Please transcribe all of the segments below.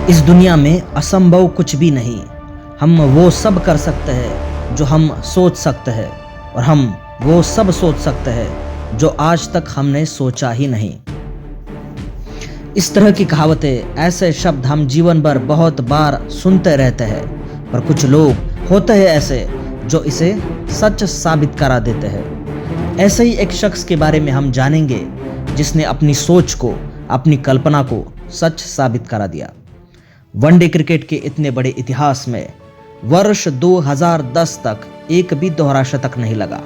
इस दुनिया में असंभव कुछ भी नहीं। हम वो सब कर सकते हैं जो हम सोच सकते हैं, और हम वो सब सोच सकते हैं जो आज तक हमने सोचा ही नहीं। इस तरह की कहावतें, ऐसे शब्द हम जीवन भर बहुत बार सुनते रहते हैं, पर कुछ लोग होते हैं ऐसे जो इसे सच साबित करा देते हैं। ऐसे ही एक शख्स के बारे में हम जानेंगे जिसने अपनी सोच को, अपनी कल्पना को सच साबित करा दिया। वनडे क्रिकेट के इतने बड़े इतिहास में वर्ष 2010 तक एक भी दोहरा शतक नहीं लगा,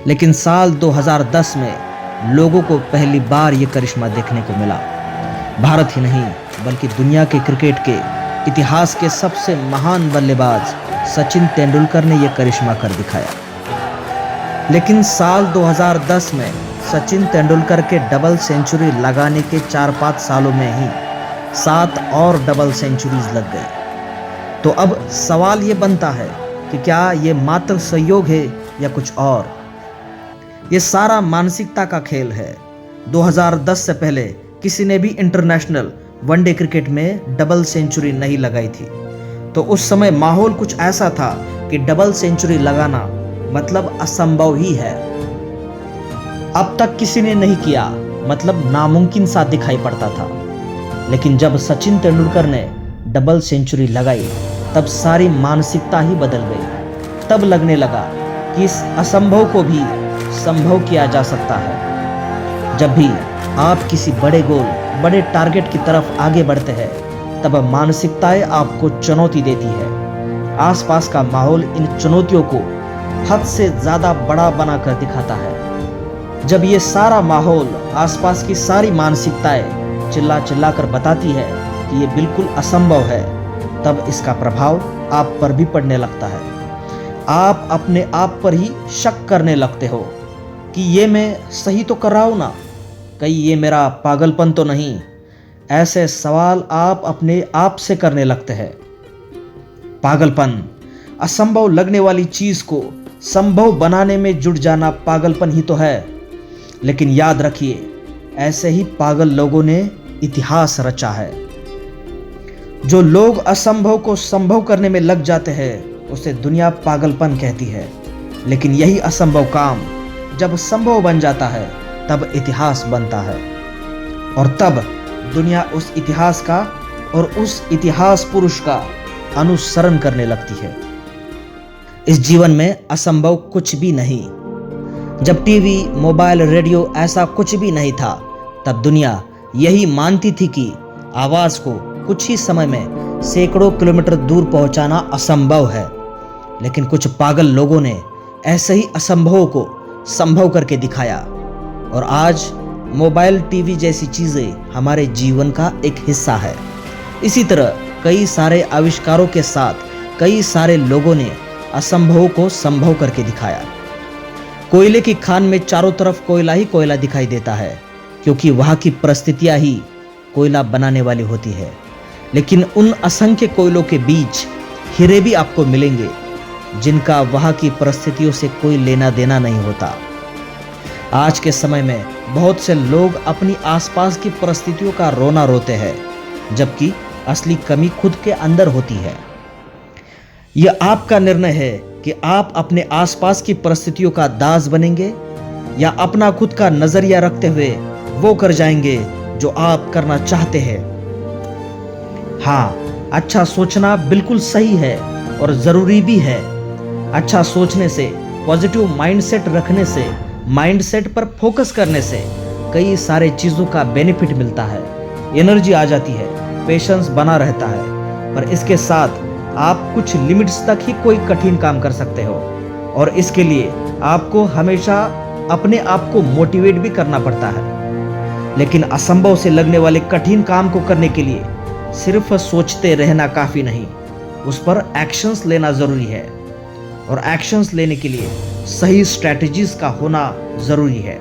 लेकिन साल 2010 में लोगों को पहली बार ये करिश्मा देखने को मिला। भारत ही नहीं बल्कि दुनिया के क्रिकेट के इतिहास के सबसे महान बल्लेबाज सचिन तेंदुलकर ने यह करिश्मा कर दिखाया। लेकिन साल 2010 में सचिन तेंदुलकर के डबल सेंचुरी लगाने के 4-5 सालों में ही 7 और डबल सेंचुरीज लग गई। तो अब सवाल ये बनता है कि क्या ये मात्र संयोग है या कुछ और? ये सारा मानसिकता का खेल है। 2010 से पहले किसी ने भी इंटरनेशनल वनडे क्रिकेट में डबल सेंचुरी नहीं लगाई थी, तो उस समय माहौल कुछ ऐसा था कि डबल सेंचुरी लगाना मतलब असंभव ही है। अब तक किसी ने नहीं किया, मतलब नामुमकिन सा दिखाई पड़ता था। लेकिन जब सचिन तेंदुलकर ने डबल सेंचुरी लगाई, तब सारी मानसिकता ही बदल गई। तब लगने लगा कि इस असंभव को भी संभव किया जा सकता है। जब भी आप किसी बड़े गोल, बड़े टारगेट की तरफ आगे बढ़ते हैं, तब मानसिकताएं आपको चुनौती देती है। आसपास का माहौल इन चुनौतियों को हद से ज्यादा बड़ा बनाकर दिखाता है। जब ये सारा माहौल, आसपास की सारी मानसिकताएं चिल्ला चिल्ला कर बताती है कि ये बिल्कुल असंभव है, तब इसका प्रभाव आप पर भी पड़ने लगता है। आप अपने आप पर ही शक करने लगते हो कि ये मैं सही तो कर रहा हूं ना, कहीं ये मेरा पागलपन तो नहीं। ऐसे सवाल आप अपने आप से करने लगते हैं। पागलपन, असंभव लगने वाली चीज को संभव बनाने में जुट जाना पागलपन ही तो है। लेकिन याद रखिए, ऐसे ही पागल लोगों ने इतिहास रचा है। जो लोग असंभव को संभव करने में लग जाते हैं, उसे दुनिया पागलपन कहती है। लेकिन यही असंभव काम जब संभव बन जाता है, तब इतिहास बनता है, और तब दुनिया उस इतिहास का और उस इतिहास पुरुष का अनुसरण करने लगती है। इस जीवन में असंभव कुछ भी नहीं। जब टीवी, मोबाइल, रेडियो ऐसा कुछ भी नहीं था, तब दुनिया यही मानती थी कि आवाज को कुछ ही समय में सैकड़ों किलोमीटर दूर पहुंचाना असंभव है। लेकिन कुछ पागल लोगों ने ऐसे ही असंभव को संभव करके दिखाया, और आज मोबाइल, टीवी जैसी चीजें हमारे जीवन का एक हिस्सा है। इसी तरह कई सारे आविष्कारों के साथ कई सारे लोगों ने असंभव को संभव करके दिखाया। कोयले की खान में चारों तरफ कोयला ही कोयला दिखाई देता है, क्योंकि वहां की परिस्थितियां ही कोयला बनाने वाली होती है। लेकिन उन असंख्य कोयलों के बीच हीरे भी आपको मिलेंगे, जिनका वहां की परिस्थितियों से कोई लेना देना नहीं होता। आज के समय में बहुत से लोग अपनी आसपास की परिस्थितियों का रोना रोते हैं, जबकि असली कमी खुद के अंदर होती है। यह आपका निर्णय है कि आप अपने आसपास की परिस्थितियों का दास बनेंगे, या अपना खुद का नजरिया रखते हुए वो कर जाएंगे जो आप करना चाहते हैं। हाँ, अच्छा सोचना बिल्कुल सही है और जरूरी भी है। अच्छा सोचने से, पॉजिटिव माइंडसेट रखने से, माइंडसेट पर फोकस करने से कई सारे चीजों का बेनिफिट मिलता है। एनर्जी आ जाती है, पेशेंस बना रहता है, पर इसके साथ आप कुछ लिमिट्स तक ही कोई कठिन काम कर सकते हो, और इसके लिए आपको हमेशा अपने आप को मोटिवेट भी करना पड़ता है। लेकिन असंभव से लगने वाले कठिन काम को करने के लिए सिर्फ सोचते रहना काफी नहीं, उस पर एक्शंस लेना जरूरी है, और एक्शंस लेने के लिए सही स्ट्रैटेजीज का होना जरूरी है।